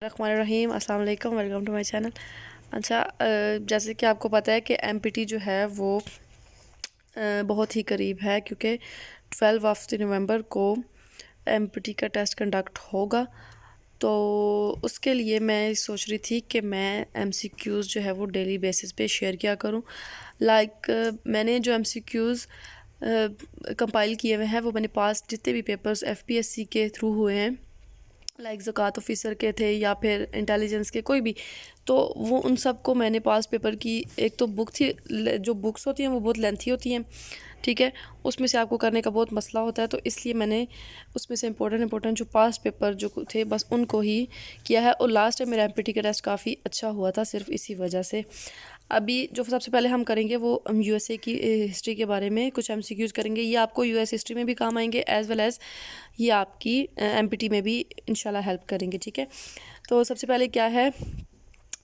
रहीम अस्सलाम वालेकुम, welcome to my channel. अच्छा, जैसे कि आपको पता है कि एमपीटी जो है वो बहुत ही करीब है, क्योंकि 12 नवंबर को एमपीटी का टेस्ट कंडक्ट होगा। तो उसके लिए मैं सोच रही थी कि मैं एमसीक्यूज़ जो है वो डेली बेसिस पे शेयर किया करूं। मैंने जो एमसीक्यूज़ कंपाइल किए हुए हैं वो मैंने पास जितने भी पेपर्स एफपीएससी के थ्रू हुए हैं, ज़कात ऑफिसर के थे या फिर इंटेलिजेंस के कोई भी, तो वो उन सब को मैंने पास पेपर की एक तो बुक थी। जो बुक्स होती हैं वो बहुत लेंथी होती हैं, ठीक है, उसमें से आपको करने का बहुत मसला होता है, तो इसलिए मैंने उसमें से इंपॉर्टेंट जो पास पेपर जो थे बस उनको ही किया है। और लास्ट टाइम मेरा एमपीटी का टेस्ट काफ़ी अच्छा हुआ था सिर्फ इसी वजह से। अभी जो सबसे पहले हम करेंगे वो हम यूएसए की हिस्ट्री के बारे में कुछ एमसीक्यूज़ करेंगे। ये आपको यूएस हिस्ट्री में भी काम आएंगे, एज़ वेल एज़ ये आपकी एमपीटी में भी इंशाल्लाह हेल्प करेंगे, ठीक है। तो सबसे पहले क्या है,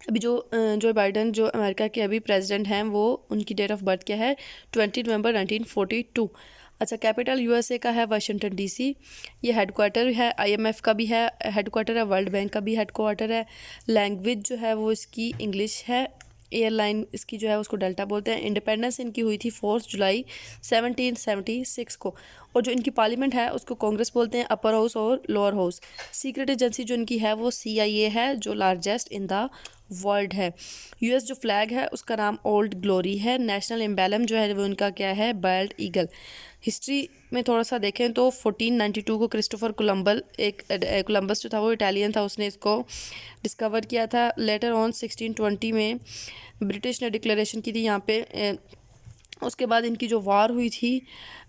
अभी जो बाइडन जो अमेरिका के अभी प्रेसिडेंट हैं, वो उनकी डेट ऑफ बर्थ क्या है, 20 नवंबर 1942। अच्छा, कैपिटल यूएसए का है वाशिंगटन डीसी। ये हेडक्वार्टर है आईएमएफ का भी है हेडक्वार्टर है, वर्ल्ड बैंक का भी हेडक्वार्टर है। लैंग्वेज जो है वो इसकी इंग्लिश है। एयरलाइन इसकी जो है उसको डेल्टा बोलते हैं। इंडिपेंडेंस इनकी हुई थी 4 जुलाई 1776 को। और जो इनकी पार्लियामेंट है उसको कांग्रेस बोलते हैं, अपर हाउस और लोअर हाउस। सीक्रेट एजेंसी जो इनकी है वो CIA है, जो लार्जेस्ट इन द वर्ल्ड है। यूएस जो फ्लैग है उसका नाम ओल्ड ग्लोरी है। नेशनल एम्बेलम जो है वो उनका क्या है, बाल्ड ईगल। हिस्ट्री में थोड़ा सा देखें तो 1492 को क्रिस्टोफर कोलंबस जो था वो इटालियन था, उसने इसको डिस्कवर किया था। लेटर ऑन 1620 में ब्रिटिश ने डिक्लेरेशन की थी यहाँ पे। उसके बाद इनकी जो वार हुई थी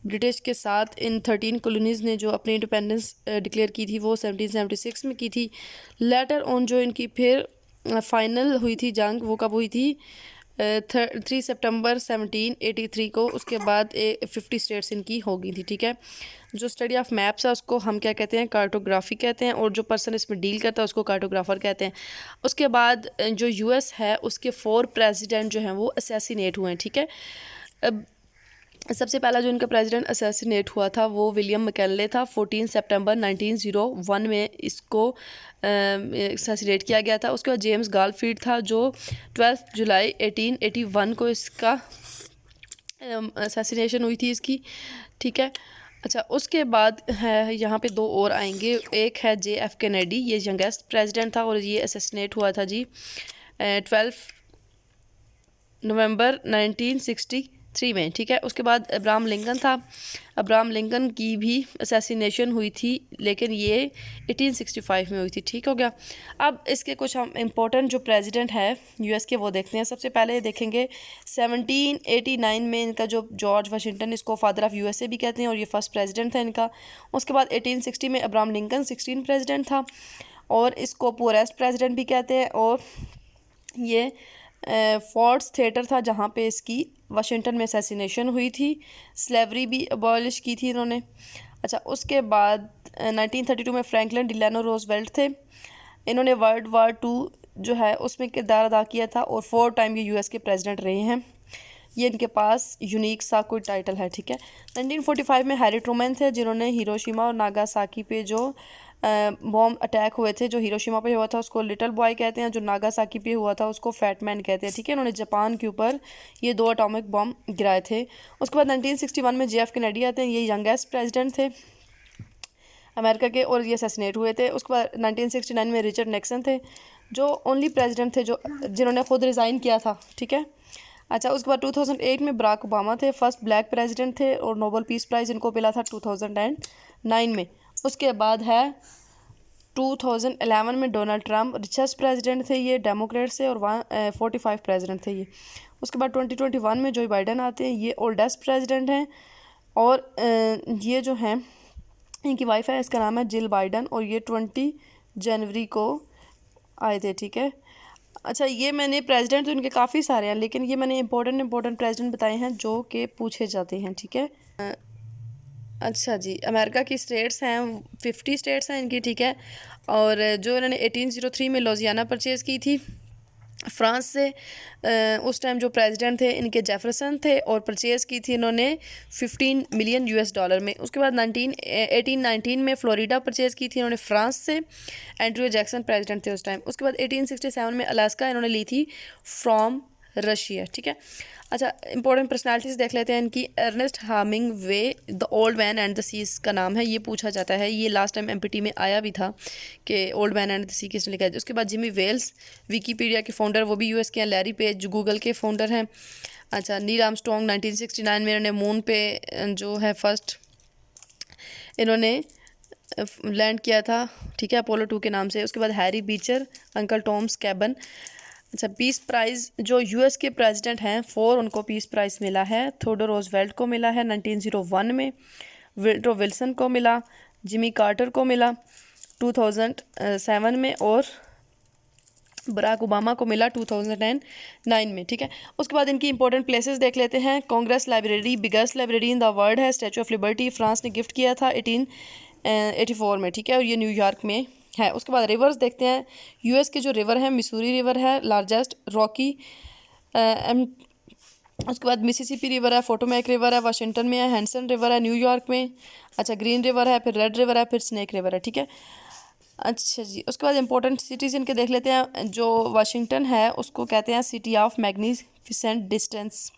ब्रिटिश के साथ, इन 13 कॉलोनीज़ ने जो अपनी इंडिपेंडेंस डिक्लेयर की थी वो 1776 में की थी। लेटर ऑन जो इनकी फिर फाइनल हुई थी जंग, वो कब हुई थी, 3 सितंबर 1783 को। उसके बाद 50 स्टेट्स इनकी हो गई थी, ठीक है। जो स्टडी ऑफ मैप्स है उसको हम क्या कहते हैं, कार्टोग्राफी कहते हैं, और जो पर्सन इसमें डील करता है उसको कार्टोग्राफर कहते हैं। उसके बाद जो यूएस है उसके 4 प्रेसिडेंट जो हैं वो असैसिनेट हुए हैं, ठीक है। अब सबसे पहला जो इनका प्रेसिडेंट असैसिनेट हुआ था वो विलियम मैकिनले था। 14 सितंबर 1901 में इसको असैसिनेट किया गया था। उसके बाद जेम्स गालफील्ड था, जो 12 जुलाई 1881 को इसका असैसिनेशन हुई थी इसकी, ठीक है। अच्छा, उसके बाद है यहाँ पे 2 और आएंगे। एक है JF कैनेडी, ये यंगेस्ट प्रेसिडेंट था और ये असैसिनेट हुआ था जी 12 नवंबर 1963 में, ठीक है। उसके बाद अब्राहम लिंकन था। अब्राहम लिंकन की भी असैसिनेशन हुई थी, लेकिन ये 1865 में हुई थी, ठीक हो गया। अब इसके कुछ हम इम्पोर्टेंट जो प्रेसिडेंट है यूएस के वो देखते हैं। सबसे पहले देखेंगे 1789 में इनका जो जॉर्ज वाशिंगटन, इसको फादर ऑफ यूएसए भी कहते हैं और ये फर्स्ट प्रेसिडेंट था इनका। उसके बाद 1860 में अब्राहम लिंकन 16 प्रेसिडेंट था और इसको पुअरेस्ट प्रेसिडेंट भी कहते हैं। और ये फोर्ड्स थिएटर था जहाँ पे इसकी वाशिंगटन में असैसिनेशन हुई थी। स्लेवरी भी अबॉलिश की थी इन्होंने। अच्छा, उसके बाद 1932 में फ्रैंकलिन डिलानो रोजवेल्ट थे। इन्होंने वर्ल्ड वार 2 जो है उसमें किरदार अदा किया था और 4 टाइम ये यूएस के प्रेसिडेंट रहे हैं। ये इनके पास यूनिक सा कोई टाइटल है, ठीक है। 1945 में हैरी ट्रूमैन थे, जिन्होंने हिरोशिमा और नागासाकी पे जो बॉम्ब अटैक हुए थे। जो हिरोशिमा पे हुआ था उसको लिटिल बॉय कहते हैं, जो नागासाकी पे हुआ था उसको फैट मैन कहते हैं, ठीक है। उन्होंने जापान के ऊपर ये 2 एटॉमिक बॉम्ब गिराए थे। उसके बाद 1961 में JF कैनेडी आते हैं, ये यंगेस्ट प्रेसिडेंट थे अमेरिका के और ये असैसिनेट हुए थे। उसके बाद 1969 में रिचर्ड निक्सन थे, जो ओनली प्रेसिडेंट थे जो जिन्होंने खुद रिज़ाइन किया था, ठीक है। अच्छा, उसके बाद 2008 में बराक ओबामा थे, फर्स्ट ब्लैक प्रेसिडेंट थे और नोबेल पीस प्राइज़ इनको मिला था 2009 में। उसके बाद है 2011 में डोनाल्ड ट्रंप, रिचेस्ट प्रेसिडेंट थे ये, डेमोक्रेट से, और 45 प्रेसिडेंट थे ये। उसके बाद 2021 में जो बाइडन आते हैं, ये ओल्डेस्ट प्रेसिडेंट हैं। और ये जो हैं इनकी वाइफ है, इसका नाम है जिल बाइडन, और ये 20 जनवरी को आए थे, ठीक है। अच्छा, ये मैंने प्रेसिडेंट तो इनके काफ़ी सारे हैं, लेकिन ये मैंने इंपॉर्टेंट प्रेसिडेंट बताए हैं जो कि पूछे जाते हैं, ठीक है। अच्छा जी, अमेरिका की स्टेट्स हैं 50 स्टेट्स हैं इनकी, ठीक है। और जो इन्होंने 1803 में लुजियाना परचेज़ की थी, फ्रांस से उस टाइम जो प्रेसिडेंट थे इनके जेफरसन थे और परचेज़ की थी इन्होंने 15 मिलियन यूएस डॉलर में। उसके बाद 1819 में फ्लोरिडा परचेज़ की थी इन्होंने फ्रांस से। एंड्रयू जैक्सन प्रेसिडेंट थे उस टाइम। उसके बाद 1867 में अलास्का इन्होंने ली थी फ्रॉम रशिया, ठीक है। अच्छा, इंपॉर्टेंट पर्सनालिटीज़ देख लेते हैं इनकी। Ernest Hemingway the old man and the sea का नाम है, ये पूछा जाता है। ये लास्ट टाइम एमपीटी में आया भी था कि ओल्ड मैन एंड द सी किसने लिखा है। उसके बाद जिमी वेल्स विकीपीडिया के फाउंडर, वो भी यूएस के हैं। लैरी पेज जो गूगल के फाउंडर हैं। अच्छा, नील आर्मस्ट्रॉन्ग 1969 में इन्होंने मून पे जो है फर्स्ट इन्होंने लैंड किया था, ठीक है, अपोलो 2 के नाम से। उसके बाद Harry Beecher, uncle Tom's cabin. अच्छा, पीस प्राइज़ जो यूएस के प्रेसिडेंट हैं 4 उनको पीस प्राइज़ मिला है। थोडोर रोजवेल्ट को मिला है 1901 में, विल्ड्रो विल्सन को मिला, जिमी कार्टर को मिला 2007 में, और बराक ओबामा को मिला 2009 में, ठीक है। उसके बाद इनकी इंपॉर्टेंट प्लेसेस देख लेते हैं। Congress library biggest library in the world है। स्टैचू ऑफ लिबर्टी फ्रांस ने गिफ्ट किया था 1884 में, ठीक है, और ये न्यूयॉर्क में है। उसके बाद रिवर्स देखते हैं। यूएस के जो रिवर है, मिसूरी रिवर है लार्जेस्ट, रॉकी उसके बाद मिसिसिपी रिवर है, फोटोमैक रिवर है, वाशिंगटन में है, हैंसन रिवर है न्यूयॉर्क में। अच्छा, ग्रीन रिवर है, फिर रेड रिवर है, फिर स्नेक रिवर है, ठीक है। अच्छा जी, उसके बाद इंपॉर्टेंट सिटीज़ इनके देख लेते हैं। जो वाशिंगटन है उसको कहते हैं city of magnificent distance.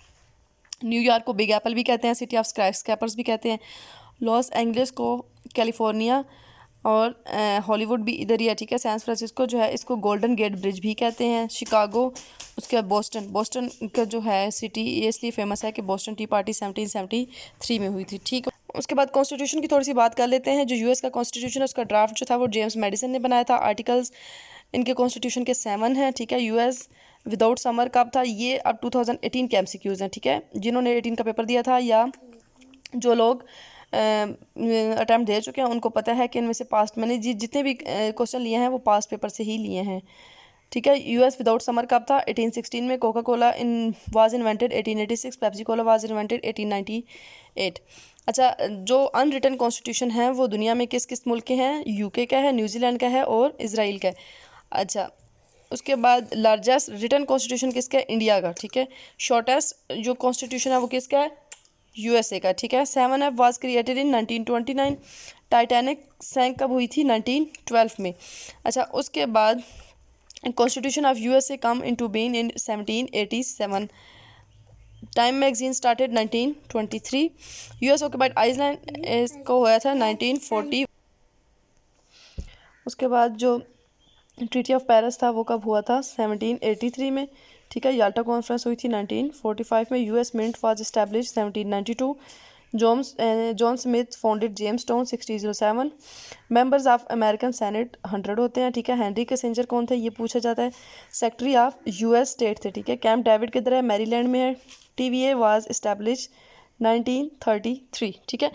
New York को बिग एप्पल भी कहते हैं, सिटी ऑफ स्काईस्क्रैपर्स भी कहते हैं। लॉस एंजलिस को कैलिफोर्निया, और हॉलीवुड भी इधर ही है, ठीक है। सैन फ्रांसिस्को जो है इसको गोल्डन गेट ब्रिज भी कहते हैं। शिकागो, उसके बाद बोस्टन का जो है सिटी ये इसलिए फेमस है कि बोस्टन टी पार्टी 1773 में हुई थी, ठीक है। उसके बाद कॉन्स्टिट्यूशन की थोड़ी सी बात कर लेते हैं। जो यूएस का कॉन्स्टिट्यूशन है उसका ड्राफ्ट जो था वो जेम्स मेडिसन ने बनाया था। आर्टिकल्स इनके कॉन्स्टिट्यूशन के 7 हैं, ठीक है। यूएस विदाउट समर कब था, ये अब 2018 के एमसीक्यूज़ हैं, ठीक है। जिन्होंने 18 का पेपर दिया था या जो लोग अटैम्प्ट दे चुके हैं उनको पता है कि इनमें से पास्ट मैंने जितने भी क्वेश्चन लिए हैं वो पास्ट पेपर से ही लिए हैं, ठीक है। यूएस विदाउट समर कब था, 1816 में। Coca Cola was invented 1886। Pepsi Cola was invented 1898। अच्छा, जो अनरिटन कॉन्स्टिट्यूशन है वो दुनिया में किस किस मुल्क के हैं, यूके का है, न्यूजीलैंड का है, और इसराइल का है। अच्छा, उसके बाद लार्जेस्ट रिटन कॉन्स्टिट्यूशन किसका है, इंडिया का, ठीक है। शॉर्टेस्ट जो कॉन्स्टिट्यूशन है वो किसका है, यूएसए का, ठीक है। 7F was created in 1929। Titanic sank कब हुई थी, 1912 में। अच्छा, उसके बाद constitution of USA come into being in 1787। Time magazine started 1923। US occupied Iceland इसको हुआ था 1940। उसके बाद जो ट्रीटी ऑफ पेरिस था वो कब हुआ था, 1783 में, ठीक है। याल्टा कॉन्फ्रेंस हुई थी 1945 में। US mint was establish 1792। John Smith founded Jamestown 1607। Members of American senate 100 होते हैं, ठीक है। हेनरी किसिंजर कौन थे ये पूछा जाता है। सेक्रेटरी ऑफ यूएस स्टेट थे, ठीक है। कैंप डेविड किधर है, मैरीलैंड में है। टीवीए वाज एस्टैब्लिश 1933, ठीक है।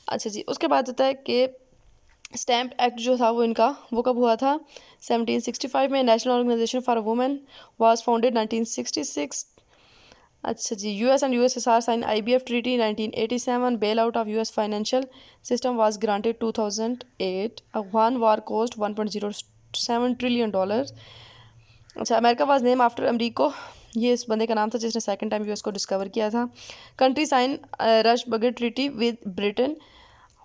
अच्छा जी, उसके बाद होता है कि स्टैम्प एक्ट जो था वो इनका वो कब हुआ था, 1765 में। National organization for women was founded 1966। अच्छा जी, US and USSR sign IBF treaty 1987। Bail out of US financial system was granted 2008। Afghan war cost $1.07 trillion. अच्छा, America was name after Amerigo, ये इस बंदे का नाम था जिसने सेकंड टाइम यूएस को डिस्कवर किया था। Country sign Rush Bagot treaty with Britain.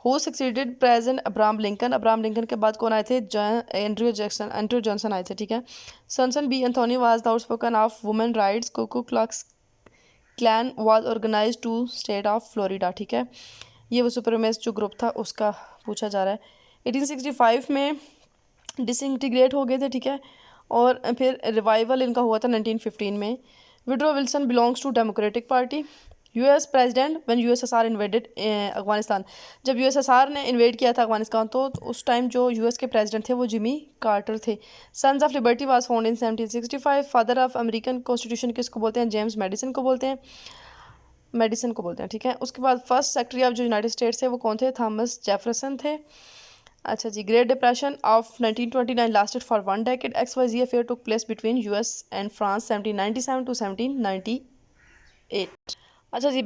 Who succeeded president Abraham Lincoln. Abraham Lincoln के बाद कौन आए थे, एंड्रयू जॉनसन आए थे, ठीक है। Susan B Anthony was the outspoken of women rights. Ku Klux Klan was organize to state of Florida, ठीक है। ये वो सुपरमेस्ट जो ग्रुप था उसका पूछा जा रहा है। 1865 में डिसइंटीग्रेट हो गए थे, ठीक है। और फिर रिवाइवल इनका हुआ था 1915 में। Woodrow Wilson belongs to Democratic party. US president when USSR invaded Afghanistan. जब यूएसएसआर ने इन्वेड किया था अफगानिस्तान तो उस टाइम जो यूएस के प्रेसिडेंट थे वो जिमी कार्टर थे। Sons of liberty was found in 1765। Father of American constitution किसको बोलते हैं, जेम्स मेडिसन को बोलते हैं, ठीक है। उसके बाद फर्स्ट सेक्रेटरी ऑफ जो यूनाइटेड स्टेट्स है वो कौन थे, थॉमस जेफरसन थे। अच्छा जी, great depression of 1929 lasted for 1 decade. XYZ affair took place between US and France 1797 to 1798। अच्छा जी,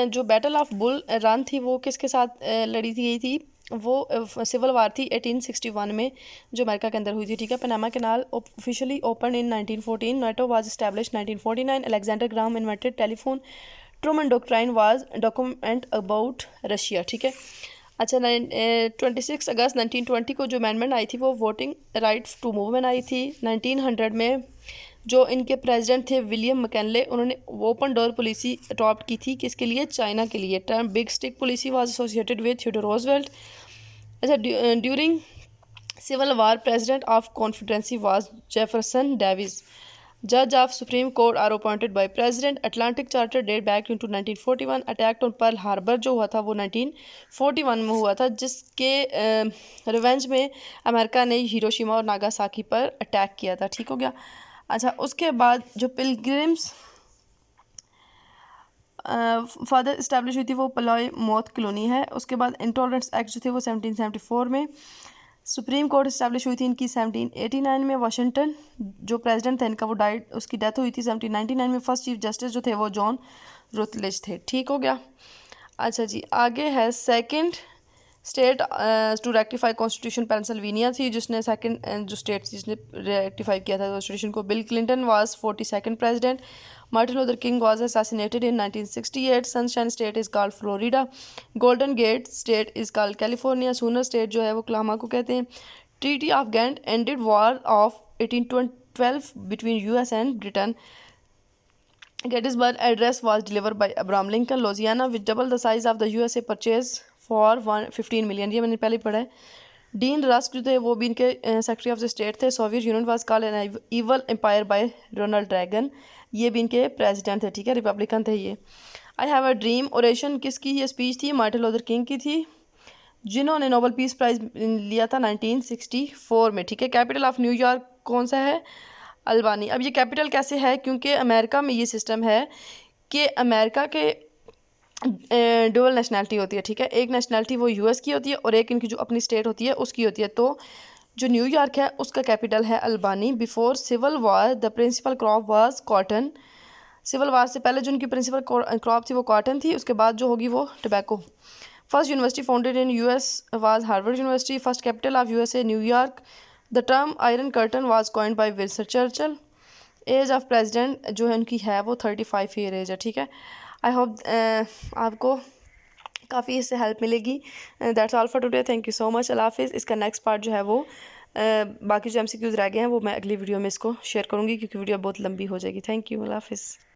जो बैटल ऑफ बुल रन थी वो किसके साथ लड़ी थी गई थी, वो सिविल वार थी 1861 में जो अमेरिका के अंदर हुई थी, ठीक है। Panama canal officially open in 1914, NATO was established 1949, Alexander Graham invented telephone, Truman doctrine was document about Russia, ठीक है। अच्छा, 26 अगस्त 1920 को जो अमेंडमेंट आई थी वो वोटिंग राइट टू मूवमेंट आई थी। 1900 में जो इनके प्रेसिडेंट थे विलियम मैकिनले, उन्होंने ओपन डोर पॉलिसी अडॉप्ट की थी, किसके लिए? चाइना के लिए। Term big stick policy was associated with Theodore Roosevelt. अच्छा, during civil war president of confederacy was Jefferson Davis. जज of supreme court are appointed by president. Atlantic charter date back to 1941। Attack on Pearl Harbor जो हुआ था वो 1941 में हुआ था, जिसके रिवेंज में अमेरिका ने हिरोशिमा और नागासाकी पर अटैक किया था, ठीक हो गया। अच्छा, उसके बाद जो पिलग्रिम्स फादर इस्टेब्लिश हुई थी वो पलॉय मौत कॉलोनी है। उसके बाद इंटॉलरेंस एक्ट जो थे वो 1774 में। सुप्रीम कोर्ट इस्टेब्लिश हुई थी इनकी 1789 में। वाशिंगटन जो प्रेसिडेंट था इनका वो डाइड, उसकी डेथ हुई थी 1799 में। फर्स्ट चीफ जस्टिस जो थे वो जॉन रुथलेज थे, ठीक हो गया। अच्छा जी, आगे है second state to rectify constitution Pennsylvania थी, जिसने सेकंड जो स्टेट जिसने रेक्टिफाई किया था कॉन्स्टिट्यूशन को। Bill Clinton was 42nd president. Martin Luther King was assassinated in 1968. Sunshine state is called Florida. Golden gate state is called California. Sooner state जो है वो क्लामा को कहते हैं। Treaty of Ghent ended war of 1812 between US and Britain. Gettysburg address was delivered by Abraham Lincoln. Louisiana, which doubled the size of the USA, purchase for 15 million, ये मैंने पहले ही पढ़ा है। डीन रस्क जो थे वो भी इनके सेक्रेटरी ऑफ द स्टेट थे। Soviet Union was called an evil empire by Ronald Reagan, ये भी इनके प्रेसिडेंट थे, ठीक है, रिपब्लिकन थे ये। I have a dream oration किसकी ये स्पीच थी? मार्टिन लूथर किंग की थी, जिन्होंने नोबेल पीस प्राइज लिया था 1964 में, ठीक है। कैपिटल ऑफ न्यूयॉर्क कौन सा है? अल्बानी। अब ये कैपिटल कैसे है? क्योंकि अमेरिका में ये सिस्टम है कि अमेरिका के डुअल नेशनैलिटी होती है, ठीक है। एक नेशनैलिटी वो यूएस की होती है और एक इनकी जो अपनी स्टेट होती है उसकी होती है। तो जो न्यूयॉर्क है उसका कैपिटल है Albany. Before civil war the principal crop was cotton. Civil war से पहले जो उनकी प्रिंसिपल क्रॉप थी वो कॉटन थी, उसके बाद जो होगी वो tobacco. First university founded in US was Harvard University. First capital of USA New York. The term Iron Curtain was coined by Winston Churchill. Age of president जो है उनकी है वो 35 ईयर एज है, ठीक है। आई होप आपको काफ़ी इससे हेल्प मिलेगी। That's all for today, thank you so much, अल्लाह हाफिज़। इसका नेक्स्ट पार्ट जो है वो बाकी जो MCQs रह गए हैं वो मैं अगली वीडियो में इसको शेयर करूँगी, क्योंकि वीडियो बहुत लंबी हो जाएगी। थैंक यू, अल्लाह हाफिज़।